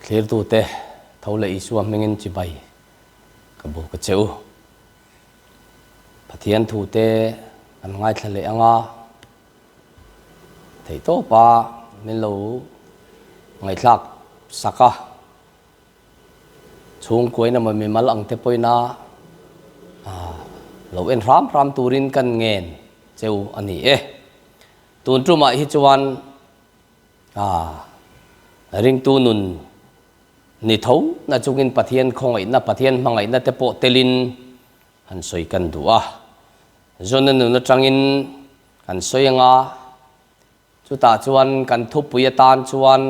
clear tu te thâu lệ suam mengin chi bai ka bu ka cheu pathian thu te an ngai thlale anga thei to pa min lo ngai thlak saka chung koina ma mi mal ang te poina lo en ram turin kan ngen cheu ani tun truma hi chuan ring tu nun ni thau na chungin pathian khongai na pathian mangai na te po telin han soi kan duwa zona nu na tangin kan soyanga chuta chuan kan thu puya tan chuan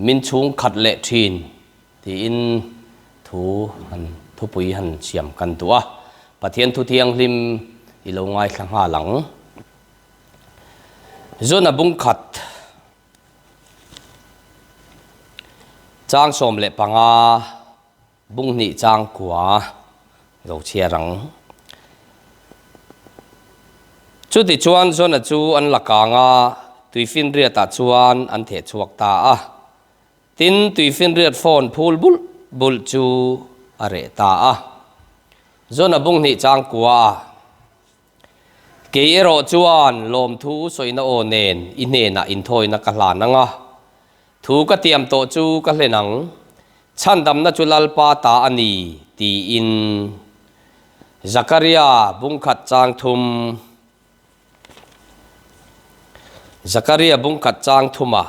min chung khat le thin ti in thu han thu pui han siam kan duwa pathian thu thiang lim i lo ngai thlang ha lang zona bung khat chang som le panga bung ni chang kwa lo chia rang chu ti chuan zona chu an lakanga tuifin ria ta chuan an the chuak ta tin tuifin riat phone phul bul chu are ta zona bung ni chang kwa ke ero chuan lom thu soina o nen ine na in thoi na ka hlan anga thu ka tiam to chu ka hlenang chan dam na chulal pa ta ani ti in Zakaria bung khat chang thum Zakaria bung khat chang thuma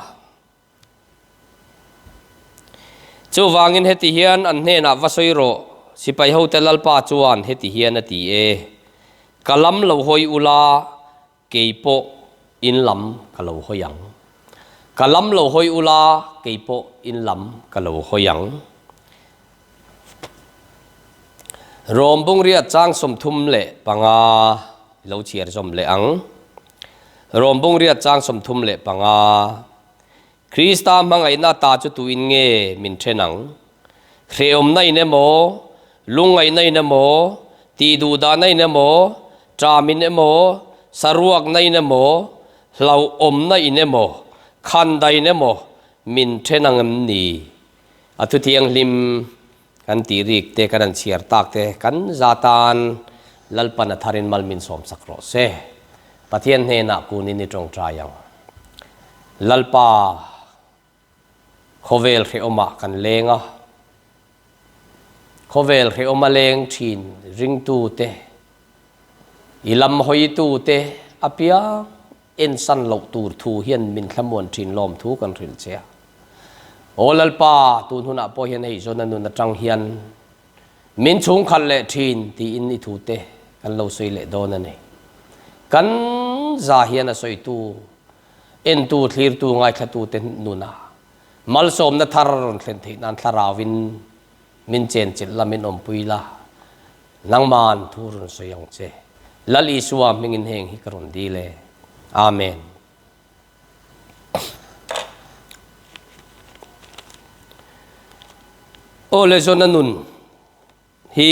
chu wangin heti hian an hne na vasoiro sipai ho telal pa chuan heti hian ati kalam lo hoi ula keipo in lam kalo hoyang kalam lo hoi ula keipo in lam kalo hoyang rom bung ria chang som thum le panga lo chiar som le ang rom bung ria chang som thum le panga Krista mangai na ta chu tu in nge min thenang khreom nai ne mo lungai nai ne mo ti du da nai ne mo tramin ne mo saruak nai ne mo hlau om nai ne mo khan dai ne mo min thenang ni athu thiang lim kan ti rik te kan chiar tak te kan zatan lalpan tharin mal min som sakro se pathian he na ku ni tong trayang lalpa khovel khe oma kan lenga khovel khe oma leng thin ring tu te ilam hoi tu te apia en san lo tur thu hian min thamon thin lom thu kan ril che olalpa tun huna po hian hei zona nu na tang hian min chung khal le thin ti in ni thu te kan lo soi le don ani kan za hian a soi tu en tu thlir tu ngai thla tu te nu na mal som na thar ron thlen thei nan tharawin min chen chil la min om puila langman thu ron soyang che lali suwa mingin heng hi karon dile amen ole zona nun hi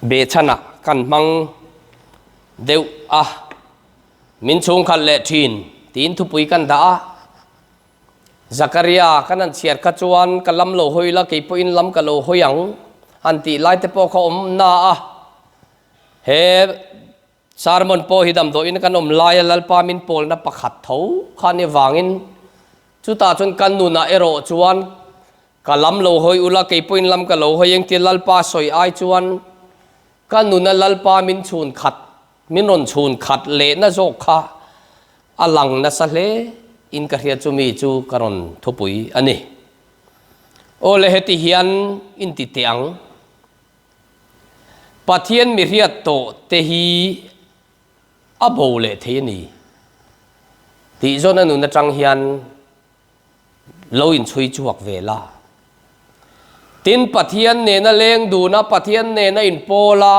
be chana kan mang deu min chung khal le thin tin thu pui kan da Zakaria kanan chiar ka chuan kalam lo hoila ke po in lam ka lo hoyang anti lai te po kho om na he sarmon po hidam do in kan om lai lal pa min pol na pakhat tho khani wangin chu ta chun kan nu na ero chuan kalam lo hoi ula ke po in lam ka lo hoyang ti lal pa soi ai chuan kan nu na lal pa min chun khat min ron chun khat le na jok kha alang na sa le in ka hria chu mi chu karon thupui ani ole heti hian in ti teang pathian mi riat to te hi abo le the ni ti zona nu na tang hian lo in chui chuak vela tin pathian ne na leng du na pathian ne na in pola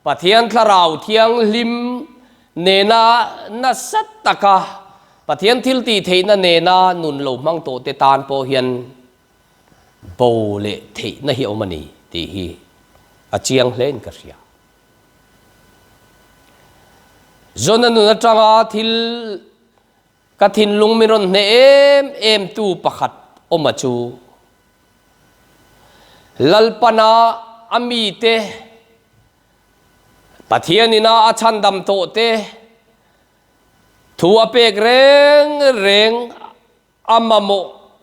pathian tharau thiang lim ne na sat taka pathian thil ti theina ne na nun lo mang to te tan po hian bo le theina hi omani ti hi achiang hlen ka ria zona nu na tanga thil กะทินลุงมิรอนเนเอ็มตูประคัดอมาจูลัลปนาอามีเตปะเทียนินาอาชันดำโตเตทัวเปกเร่งอามาโม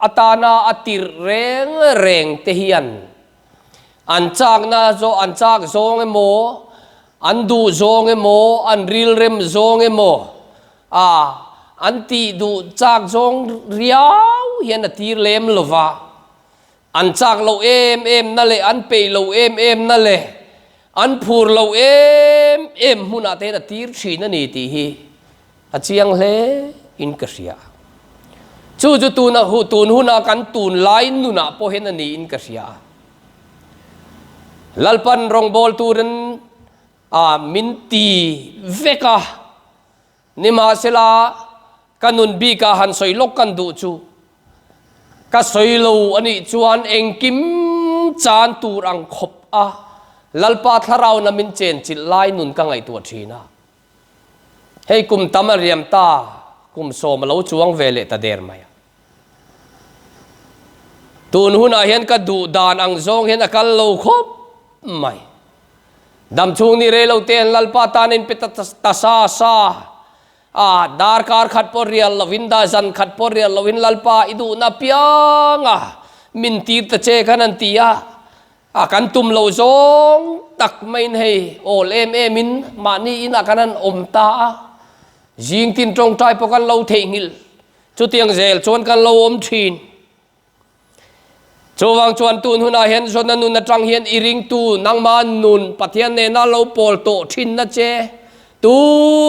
อัตานาอติเร่งเทียนอันจากนาโซอันจากโซงเอโมอันดูโซงเอโมอันริลเรมโซงเอโมอันตีดูจากโซงเรียวเฮียนตีเลมลวะอันจากเราเอ็มนั่นเลยอันเปย์เราเอ็มนั่นเลยอันพูดเราเอ็มมุนาเตนตีร์ชีนันนี่ตีฮีอาเจียงเลอินกษยาจูตูนหูตูนหูนากันตูนไลน์นุนาโพเฮนันนี่อินกษยาลัลปันรองบอลตูรันมินตีเวกานิมาเซลากันนุนบีกาหันสอยลกกันดูจูก็สอยโลอันนี้จวนเองกิมจานตูรังขบลัลปาทาราวนามินเจนจิตไลนุนกังไอตัวทีนะให้กุมตามเรียมตากุมโซมาเลาจวงเวเลตาเดร์มายตูนหุนาเห็นก็ดูดานอังซงเห็นกันโลคบไม่ดำช่วงนี้เรลเตียนลัลปาตานินเปตตาซาดาร์คาร์ขัดปอรียลลวินดาซันขัดปอรียลลวินลัลปาอิดูนับยังมินตีตะเจกันนันตีกันตุมโลซงตักไม่ให้โอเลมมินมานี่อินักนั้นอมตายิงตินตรงใจพวกกันเราเทงิลจุดยังเซลชวนกันเราอมทีนโจวังชวนตูนหุนาเห็นชนนันุนจังเห็นอิริงตูนังมานุนปะเทียนเนน่าเราโปลโตทินนะเจตู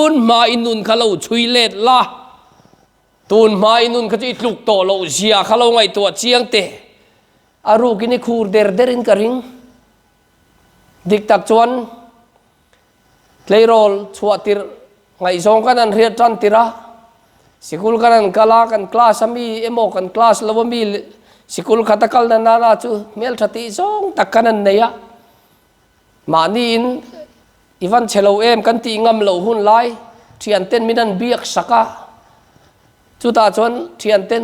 นมาอินุนเขาเราช่วยเล็ดละตูนมาอินุนเขาจะอิลุกโตเราเสียเขาเราไงตัวเชียงเตอารูกินคูร์เดอร์อินกระริงดิกตักชวนเลโรลชวติรไงสองกันนั้นเรียนจันติระสิกุลกันนั้นกลากันคลาสมีเอโมกันคลาสลาวมีสิกุลขัตกัลนั้นนาจูเมลชติสองตักกันนั้นเนี่ยมานี่อินอีวันเชลเอมกันตีงำเหลาหุ่นไล่เทียนเต้นมินันเบียกสักะจุดตาชวนเทียนเต้น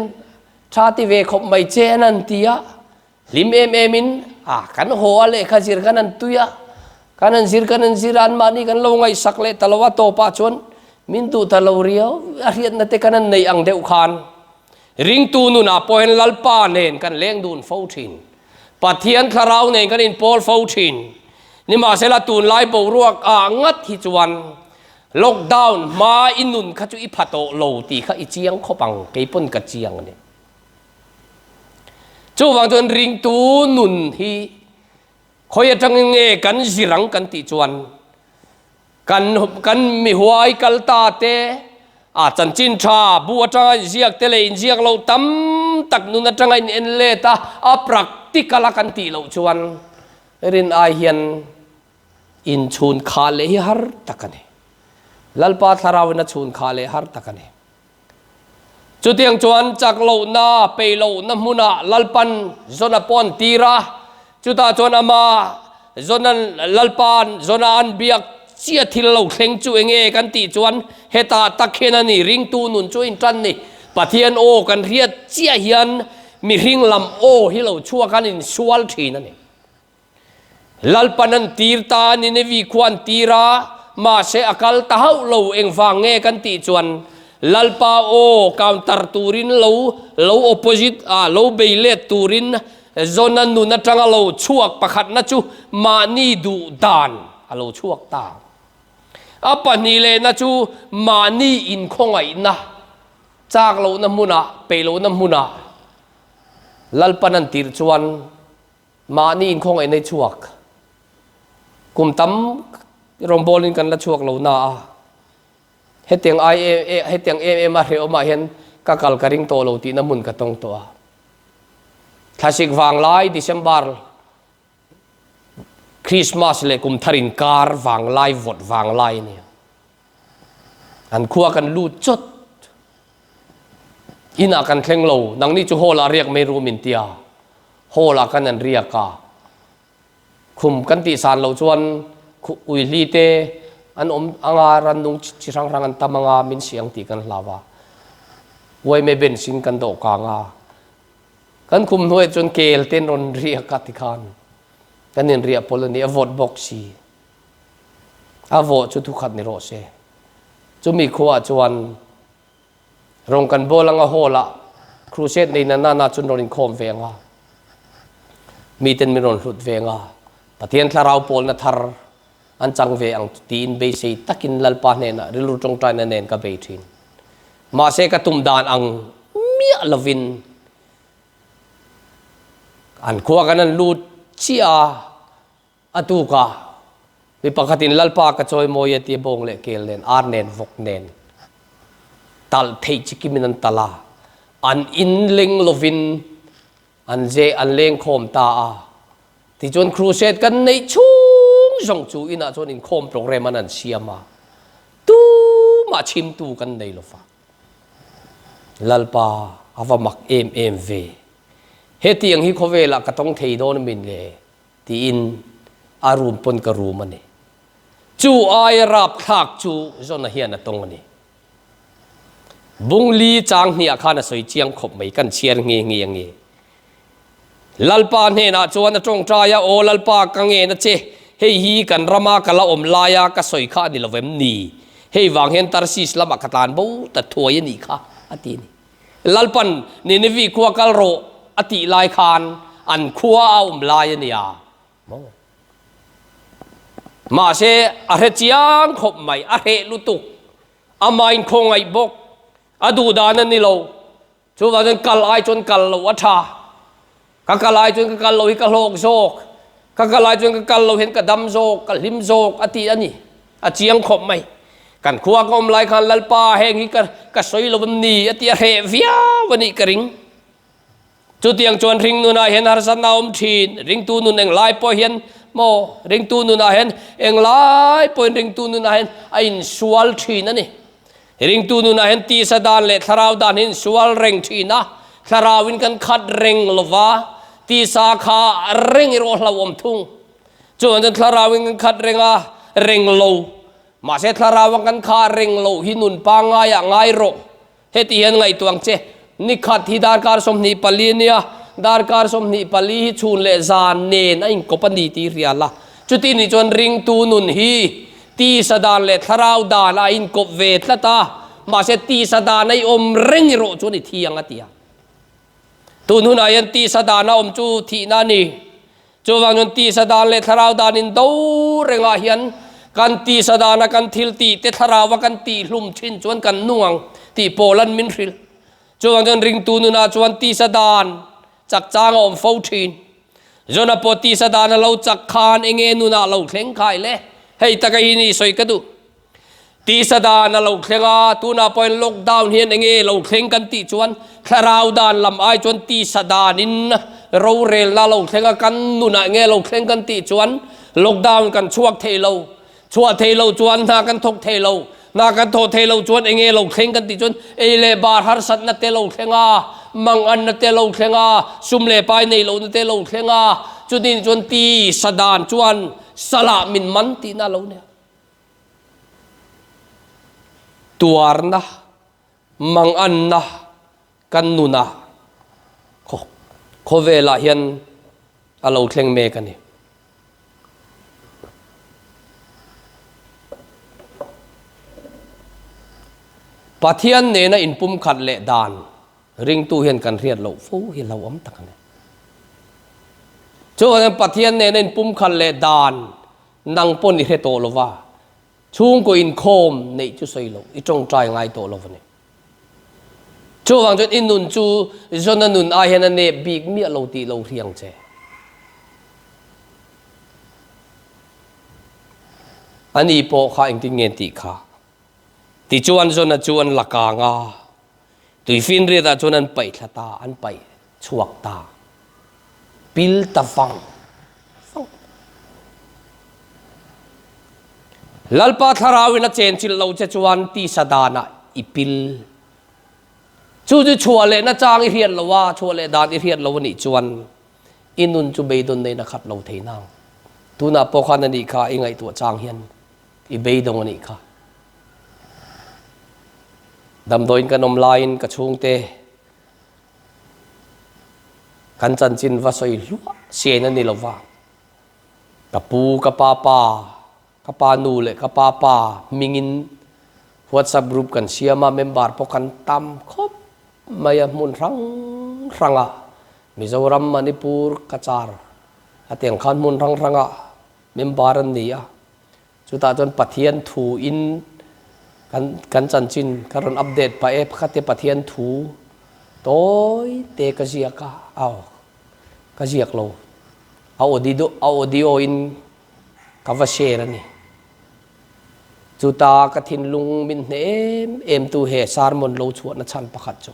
ชาติเวขบไม่เจนันตียลิมเอมินกันหัวเล่ขจิรกันนั้นตุยกันนั้นจิรันมานี่กันลงไงสักเล่ตลวัตโตปาชวนมินตูตลวเรียวอาเรียนนั่นเตกันนั้นในอังเดวขานริงตูนุนาพอเห็นลัลปาเนนกันเลี้ยงดูนฟูชินปัทเทียนคาราวเนนกันอินโพลฟูชินนี่มาเสละตูนไล่บรวกงัดฮิจวันล็อกดาวน์มาอินุนขจุอิพัตโตโลตีขอิเจียงขบังเกี่ยปนกัดเจียงเนี่ยจู่วังจนริงตูนุนฮีคอยจังเงกันจิรังกันติจวนกันมีหัวไอกัลตาเตจันจินชาบัวจังเจียกเตเลอินเจียกเราตั้มตักนุนจังไอเอ็นเลตาปรักติกาลกันติเราจวนรินไอเฮียนอินชูนคาเลฮาร์ตักันเอลัลปาทาราวนัชูนคาเลฮาร์ตักันเอจุดยังจวนจากโลนาเปโลน้ำมุนาลัลปันโซนาปอนตีระจุดตาจวนอามาโซนันลัลปันโซนาอันเบียกเจียทิลเราเข่งจุเองกันตีจวนเฮตาตักเขนันนี่ริงตูนุนจุอินจันนี่ปะเทียนโอกันเรียดเจียเฮียนมีริงลำโอที่เราชั่วกันอินชัวลทีนั่นเองลัลปนันตีร์ตานินวีควันตีรามาเสอคัลตาเฮาเราเองฟังเงกันตีจวนลัลปาโอคาวน์เตอร์ตูรินเราโอโพซิตเราเบลเลตตูรินโซนันนุนจังเราชั่วประคัดนัจูมานีดูดานเราชั่วตาปนีเลนัจูมานีอินคงไงนะจากเราน้ำมุนาเปเราน้ำมุนาลัลปนันตีร์จวนมานีอินคงไงในชั่วกุมตั้มรองบอลินกันละช่วงเราหน้าเฮตียงไอเฮตียงเอมาเรียวมาเห็นกักลกระริงโตเราตีน้ำมุนกระตงตัวถ้าสิกวางไล่ดิเซมบาร์คริสต์มาสเลยกุมทารินการวางไล่วดวางไล่เนี่ยอันขั้วกันลูดจดอินากันเคร่งเราดังนี้จูโฮลาเรียกไม่รู้มินเตียโฮลากันนั่นเรียกคุมกันติสารเราชวนอุยลีเตอันอังารันนุงชิรังรังอันตามงามินเสียงตีกันลาวา ไว้ไม่เป็นสินกันโดกางากันคุมหน่วยจนเกลเต้นรนเรียกัติคานกันเรียนเรียพลนี้อวดบอกสีอวดจุดทุกขัดในโรเซจุมีขวาจวนรงกันโบลังอโหละครูเซตในนั้นน่าจุนรนินโคมเวงามีเต็นมีรนหลุดเวงาปะเทียนทาราวโพลนัทรอันจังเวงตีนเบสีตักินลัลปาเนนะริลุจงใจนันเนนกับเบทินมาเสกตุมดานอังเมียลวินอันขวากันนั้นลูดเชียอตุกาวิปกตินลัลปากระจอยโมยตีบงเลเกลเนนอาร์เนนวกเนนตัลเทจิกิมินันตลาอันอินเลงลวินอันเจอันเลงโคมตาที่จนครูเซตกันในช่วงส่งจูอินะจนอินโคมโปรแกรมนั้นเชียมาตูมาชิมตูกันในลฟาลัลปาอาวามักเอ็มเวเฮตียงฮิโคเวละก็ต้องเทโดนมินเลที่อินอารุมปนกรูมันนี่จูอายรับทักจูจนเฮียนตรงนี้บุงลีจางเนียข้านะสวยเจียงขบไม่กันเชียร์เงี้ยลัลปาเนี่ยนะจวนจงใจโอลัลปากังเงนะเจเฮียกันรามากันละอมลายก็สวยข้านี่ละเวมนีเฮียวางเห็นตาร์ซิสละมักตานบูแต่ถวยนี่ข้าอตินี่ลัลปันนี่นวีขัวกัลโรอติลายคานอันขัวเอาอมลายนี่มาเชอเรจียงขบไม่อเรลุตุกอามาอินคงไอบกอดูดานันนี่เราชูว่าจนกัลไอจนกัลโลวัชากัลไอจนกัลโลหิกะโลกโซกกัลไอจนกัลโลเห็นกระดำโซกกัลลิมโซกอติอันนี้อาเจียงขบไม่กันขัวกอมลายคันลัลปาแห่งฮิกะสอยลวันนี้อติเรวิอาวันนี้กริงจุดยังจวนริงนูนาเห็นฮาร์สันนาอมทีนริงตูนุนเองลายปอยเห็นโมริงตูนุนาเห็นเองลายปอยริงตูนุนาเห็นไอ้สวลทีนั่นนี่ริงตูนุนาเห็นตีสดานเละทาราวดานเห็นสวลเร่งทีนะทาราวินกันขัดเร่งลวาตีสาขาเร่งโรลาวมทุ่งจวนจนทาราวินกันขัดเร่งเร่งโลมาเสทาราวังกันขาเร่งโลหินุนปางง่ายโรเฮติเห็นไงตัวงเจนิขัดที่ดาร์การสมนิปลีเนียดาร์การสมนิปลีฮิชูนเลซานเนนไอ้กบนีตีเรียละจุดที่นี่จนริงตูนุนฮีตีสดานเลทาราวดานไอ้กบเวทละตามาเสตีสดานไอ้อมเร่งโรจุนิที่ยังอติยาตูนุนไอ้ตีสดานอมจูที่นั่นนี่จูวังจนตีสดานเลทาราวดานินดูเร่งอาเฮียนกันตีสดานกันทิลตีเตทาราวกันตีลุ่มชินจวนกันน่วงตีโปลันมินทริลจวนจนริงตูนุนาจวนตีสดานจักจางอมฟูชินจนพอตีสดานเราจักคานเองนุนาเราเคร่งขายเลยให้ตะกี้นี่สวยกระดูตีสดานเราเคร่งตูนาพอล็อกดาวน์เฮียนเองเราเคร่งกันตีจวนคราวดานลำไอจวนตีสดานินเราเรลเราเคร่งกันนุนาเงเราเคร่งกันตีจวนล็อกดาวน์กันช่วงเทโลชัวเทโลจวนนากันทกเทโลนากันโทเทโลจวนเองเราเคร่งกันติจวนเอเลบาร์ฮัรสัตนัตเทโลเคร่งมังอันนัตเทโลเคร่งซุมเลปายในโลนัตเทโลเคร่งจุดนี้จวนตีสดานจวนสละมินมันตีน่าโลเนี่ยตัวนะมังอันนะกันนุนะโคเวลาเฮียนอาโลเคร่งเมกันนี่ปัทยันเนี่ยนะอินปุ่มขัดเละดานริงตูเห็นกันเรียดเราฟูเห็นเราอมตักเนี่ยช่วงนั้นปัทยันเนี่ยอินปุ่มขัดเละดานนังปนอิเรโตโลวาช่วงก็อินโคมในจุดใส่เราอีจงใจง่ายโตโลวาเนี่ยช่วงจนอินนุนจูจนนุนอาเห็นนั่นเนี่ยบีกเมียเราตีเราเรียงเจอันนี้พอข้าเองที่เงินตีข้าที่จวนจนจวนลักางาตุยฟินเรียดจวนไปทตาอันไปชวกตาปิลตะฟังลัลปาทาราวินาเจนจิลเราจะจวนตีสดานะอิปิลจูจะชัวเลนะจางอิเรียนละว่าชัวเลดานอิเรียนละวันนี้จวนอินุนจูเบดนในนักขัดเราเทนังตูน่าปกานันดีข้าเองไอตัวจางเฮียนอิเบดงวันนี้ข้า ดำโดยกันอมลายกระชุงเตกันจันจินว่าสอยลัวเสียนั่นนี่เราว่ากับปูกับปาปากับปานูเลยกับปาปามิงินWhatsApp group kan siama member pokan tam khop maya mun ranga Mizoram Manipur Kachar atiang khan mun ranga member an nia chuta chon pathian thu in kan chanchin karon update pa e khate pathian thu toy te kaziaka aw kaziak lo audio in kavashare ni chuta ka thin lung min em tu he sarmon lo chuat na chan pakhat chu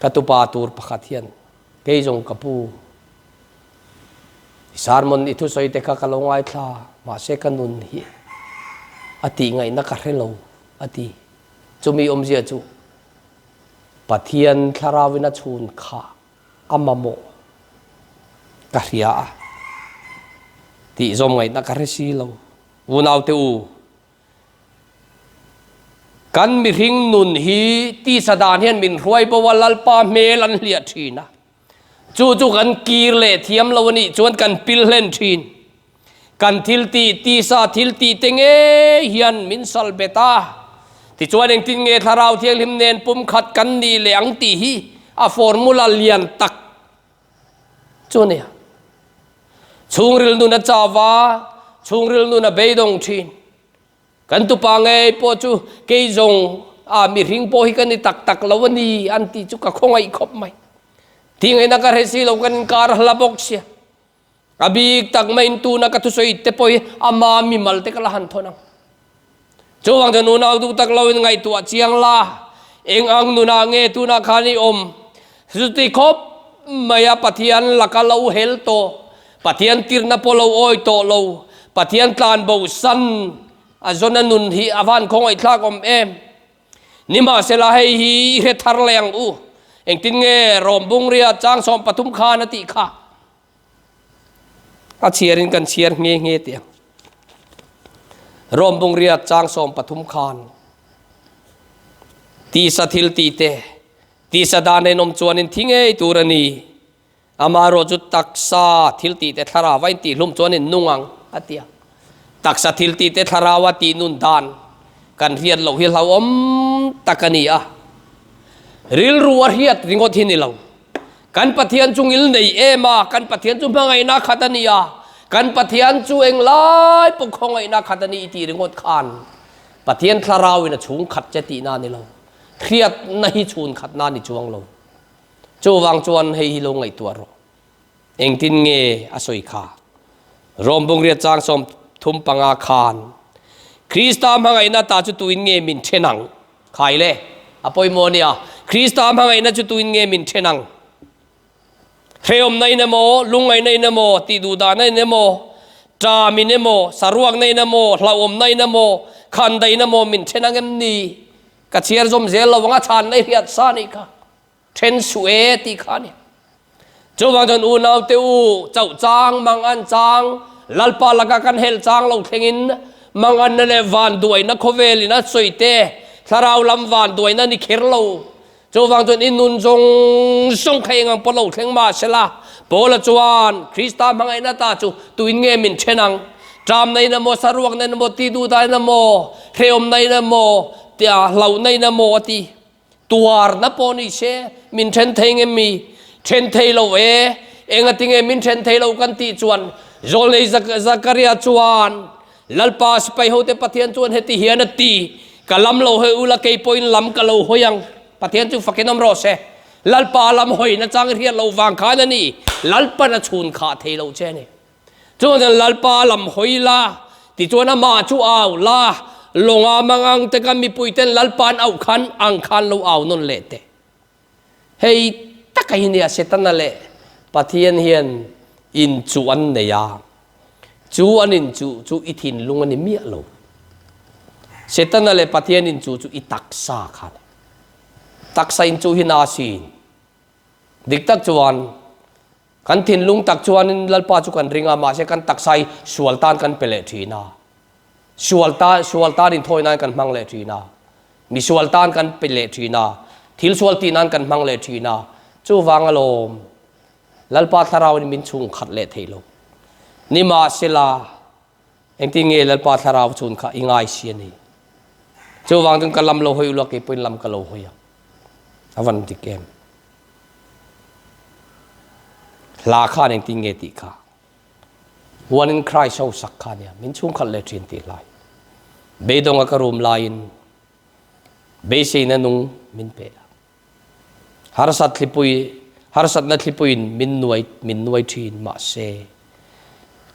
ka tu pa tur pakhat hian ke jong kapu sarmon itu soi te ka kalongai thla ma se kanun hi ati ngai na ka relo ati chumi omjia chu pathian tharawina chun kha amamo ka ria ti zom ngai na ka resi lo unau te u kan mi ring nun hi ti sadan hian min ruai bawalal pa melan lia thina chu kan kir le thiam lo ni chuan kan pil len thin kan thil ti sa thil ti tenge hian min sal beta ti chuan eng tin nge tharau thiang lim nen pum khat kan ni le ang ti hi a formula lian tak chu ne chungril nu na chawa chungril nu na beidong thin kan tu pa nge po chu ke jong a mi ring po hi kan ni tak lawani anti chu ka khongai khop mai tingai na ka resi lo kan kar halabok sia abik tak main tu na ka tu soi te poi ama mi mal te kala han thonang chuwang janu na du tak lawin ngai tu chiang la eng ang nu na nge tu na khani om suti khop maya pathian lakalo hel to pathian tirna polo oi to lo pathian tlan bo san azona nun hi avan khong ai thlak om em nima sela hei hi he thar leng u eng tin nge rombung ria chang som pathum khan ati kha a chiarin kan chiar nge ti rombung ria chang som pathum khan ti sathil ti te ti sadane nom chuanin thinge turani amaro chu taksa thil ti te thara vai ti hlum chuanin nungang atia taksa thil ti te tharawa ti nun dan kan rian lo hi hlaw om takani a ril ruwa hiat ringot hinilo kan pathian chungil nei ema kan pathian chu mangai na khatania kan pathian chu eng lai pukhongai na khatani ti ringot khan pathian tharawina chung khat chati na ni lo khiat nahi chun khat na ni chuang lo chuwang chuan hei hi lo ngai tu ro eng tin nge asoi kha rombung ria chang som thum panga khan krista mangai na ta chu tuin nge min thenang khai le apoi monia krista mangai na chu tuin nge min thenang heom nai na mo lungai nai na mo ti du da nai na mo tra mi ne mo saruak nai na mo hlaom nai na mo khan dai na mo min thenang em ni ka chiar zom zel lo wanga than nai riat sa ni ka then sue ti kha ni chuwang jon u nau te u chau chang mang an chang lalpa laga kan hel chang lo thengin mangan na le van duai na khoweli na soite tharau lam van duai na ni kherlo chuwang jon in nun jong song khaingang polo thleng ma sela pola chuan krista mangai na ta chu tuin nge min thenang tram nei na mo saruak nei na mo ti du dai na mo theom nei na mo tia hlau nei na mo ti tuar na poni se min then theng em mi then thei lo e enga tinge min then thei lo kan ti chuan zole zakaria chuan lalpa spai hote pathian chuan heti hian ti kalam lo he ula ke point lam ka lo hoyang pathian chu fakinom ro se lalpa lam hoi na chang rian lo wang kha na ni lalpa na chun kha thei lo che ni chuan lalpa lam hoi la ti chuan ma chu aw la longa mangang te kam mi puiten lalpan au khan ang khan lo aw non le te hei takai ni a setan le pathian hian in chuan ne ya chu anin chu ithin lung ani mi lo setan le pathian in chu itaksa khan taksa in chu hina sin diktak chuan kan thin lung tak chuan in lalpa chu kan ringa ma se kan taksai sualtan kan pele thina sualta din thoi nan kan mang le thina มีสวลตานกันไปเละทีนาทิลสวลตีนันกันมังเละทีนาจูวางอารมณ์ลัลปาทาราวนี่มินชุงขัดเละเทโลนิมาเซลาเองที่เงลัลปาทาราวชุนข้าอิงไอเสียนี่จูวางถึงกะลำโลหอยลูกเก็บเป็นลำกะโลหอยอวันติเกมลาข้าเองที่เงติข้าวันนี้ใครเช่าสักข้าเนี่ยมินชุงขัดเละทีนตีไลเบดงกระรุมลายน์เบสินันุงมินเปะฮาร์สัตลิปุยฮาร์สัตนัทลิปุยมินนวยทีนมาเซ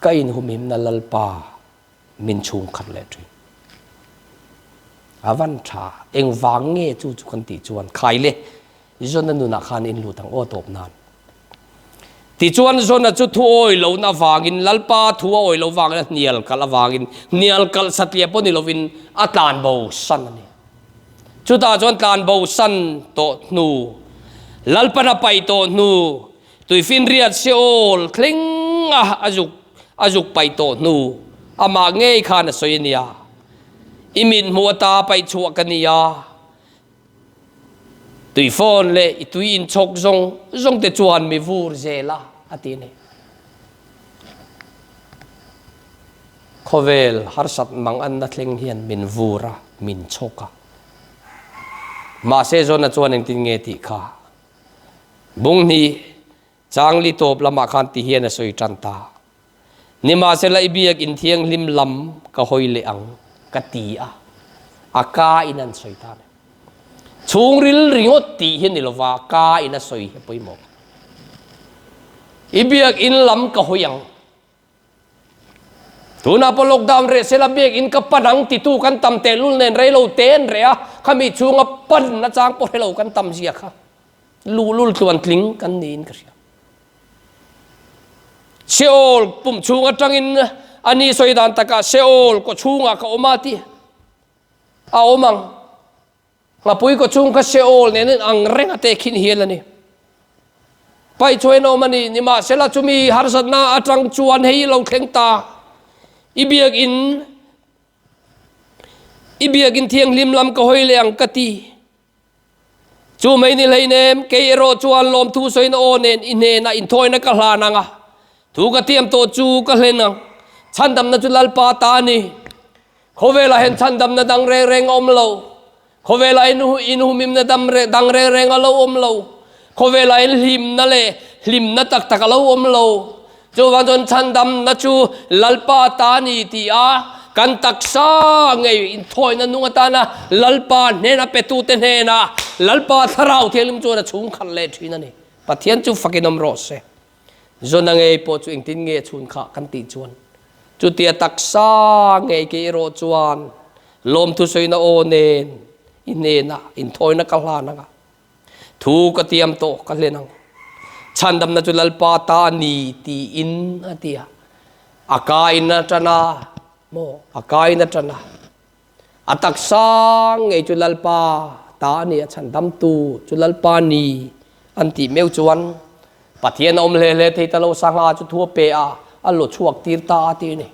ก็อินหุมิมนัลลปามินชุงขัดเละทีอาวันชาเอ็งวางเงจูจุกันติจวนใครเลยจนนั้นนุนักขานอินลูตังโอตบนานติจวนจนนั้นจุดทัวโอยเราหน้าวางินลัลปาทัวโอยเราวางนั้นเนียลกัลวางินเนียลกัลสัตเลียปนิลวินอัตลานโบสันนี่จุดตาจวนตานโบสันโตนูลัลปนาไปโตนูตุยฟินเรียดเซโอลคลิงอาจุกไปโตนูอามาเงยขานสวยเนียอิมินมัวตาไปชัวกันเนียตุยฟอนเล่ตุยอินชกจงเตจวนมีวูร์เจล่าอาทินี้โคเวลฮาร์สัตมังอันนัทเลงเฮียนมินวูระมินชกะมาเซจวนจวนเองติงเงติข้าบุงนี้จางลิโตบละมาคันติเฮียนสวยจันตานิมาเซลาอิบียกอินเทียงลิมลำกะหอยเลอังกะตีอากาอินันสวยตาชุงริลริงอตีเห็นนี่ละว่ากาอินัสวยไปหมดอิบียกอินลำกะหอยังทุนาพอล็อกดาวน์เรเซลาเบียกอินกับปันังติตูกันตำเตลุลเนนเรโลเตนเรียขมิชุงกับปันนะจางพอเรโลกันตำเสียค่ะลุลตัวคลิงกันนี่อินกันเสียเซโอลปุ่มชุงกับจังอินอันนี้สวยดานตะกะเซโอลก็ชุงกับอมาตีอาอมังงาปุยก็ชุงกับเซโอลเนี่ยอังเร่งเตะขินเฮียลนี่ไปช่วยโนมันนี่มาเสลาจุมีฮาร์สัตนาอัตรังจวนให้เราเข่งตาอิเบียกอินเทียงลิมลำก็หอยเลียงกตีจูไม่นี่เลยเนมเกยโรจวนลมทูสวยนโอเนนอินเนนะอินทอยนักลานังถูกเตรียมตัวจูก็เล่นฉันดำนัจุลลปาตานีเขาเวลาเห็นฉันดำนัดังเร่งอมเราเขาเวลาอินหูมิมนัดังเร่งเราอมเราเขาเวลาอินลิมนั่นเลยลิมนัดตักเราอมเราจูวันจนฉันดำนัจูลลปาตานีที่กันตักซาไงอินทอยนั้นนุ่งตานะลลปาเนนะเปตูเตเนนะลลปาทาราวเทียลิมจูนะชุงขันเลทีนั่นนี่ปะเทียนจูฟักินอมรสเซจนไงพอจูอิงตินเงยชุนข้ากันติจวนจุดเตียตักซาไงเกยโรจวนลมทุสวยนะโอเนนอินเนนะอินทอยนักลานังถูกเตรียมโตกันเลยนังฉันดำนัจุลลปาตานีตีอินอติยาอากาอินนัจนาโมอากาอินนัจนาอัตักซาไงจุลลปาตานีฉันดำตูจุลลปานีอันติเมวจวนปะเทียนอมเลที่ตะโลสังอาจุทัวเปอาอัลโลชวกตีร์ตาตีนี่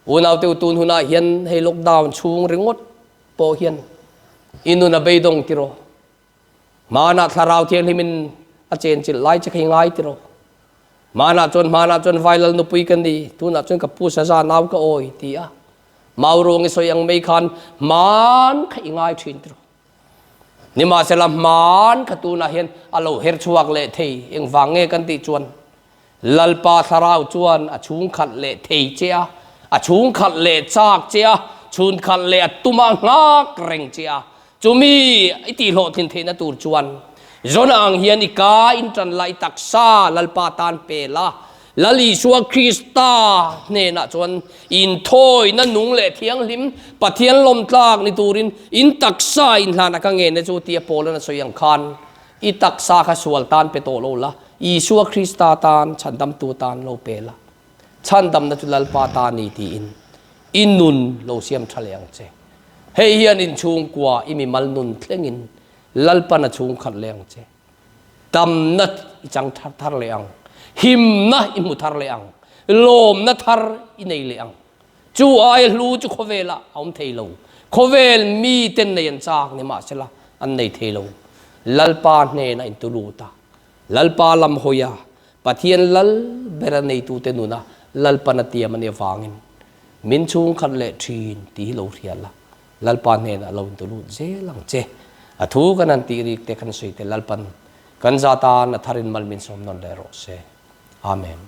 อุณเอาเตวตูนหุนาเฮียนให้ล็อกดาวน์ชุงริงดโปเฮียนอินุนาเบยดงติโรมานาทาราวเทียนให้มันอาเจนจิไลจะขยายติโรมานาจนไวรัลนุปุยกันดีตูน่าจนกับผู้ศาสนาวก็โอยตีอะมาโรงไอโซยังไม่คันมันขยายทินติโรนี่มาเสลามมันขตูน่าเห็นอัลโลเฮร์ชวกเละเทยยังฟังเงกันติจวนลัลปาทาราวจวนอชุงขัดเละเทยเจ้าอชุงขัดเละจากเจ้าชุนขัดเละตุมังงักเร่งเจ้าจุมีไอตีโลทินเทนตูจวนจนอังเฮียนิกาอินทรันไลตักซาลัลปาตานเปล่าลลิชัวคริสตาเนี่ยนะจวนอินทอยนั่นนุ่งเละเทียงลิมปะเทียนลมตากนิตูรินอินตักซาอินลานักเงินในจูเตียโปลนะสยังคันอิตักซาขสวลตานเปโตโลละอีชัวคริสตาตานฉันดำตูตานโลเปล่าฉันดำนัจุลลปาตานีตีอินนุนโลเซียมทะเลอังเจเฮียนินชุงกว่าอิมิมัลนุนเทงินลัลปานชุงขัดเลงเจดำนัดจังทาร์เลงหิมนะอิมุทาร์เลงลมนะทาร์อินเอเลงจูไอลูจูโคเวล่าอมเทโล khovel mi ten nei an chak ni ma chela an nei thelo lalpa ne na in tuluta lalpa lam hoya pathian lal bera nei tu te nuna lalpa na tiam ani wangin min chung khat le thin ti lo riala lalpa ne na lo tulu je lang che athu kan an ti ri te kan sei te lalpan kan zata na tharin mal min som non le ro se amen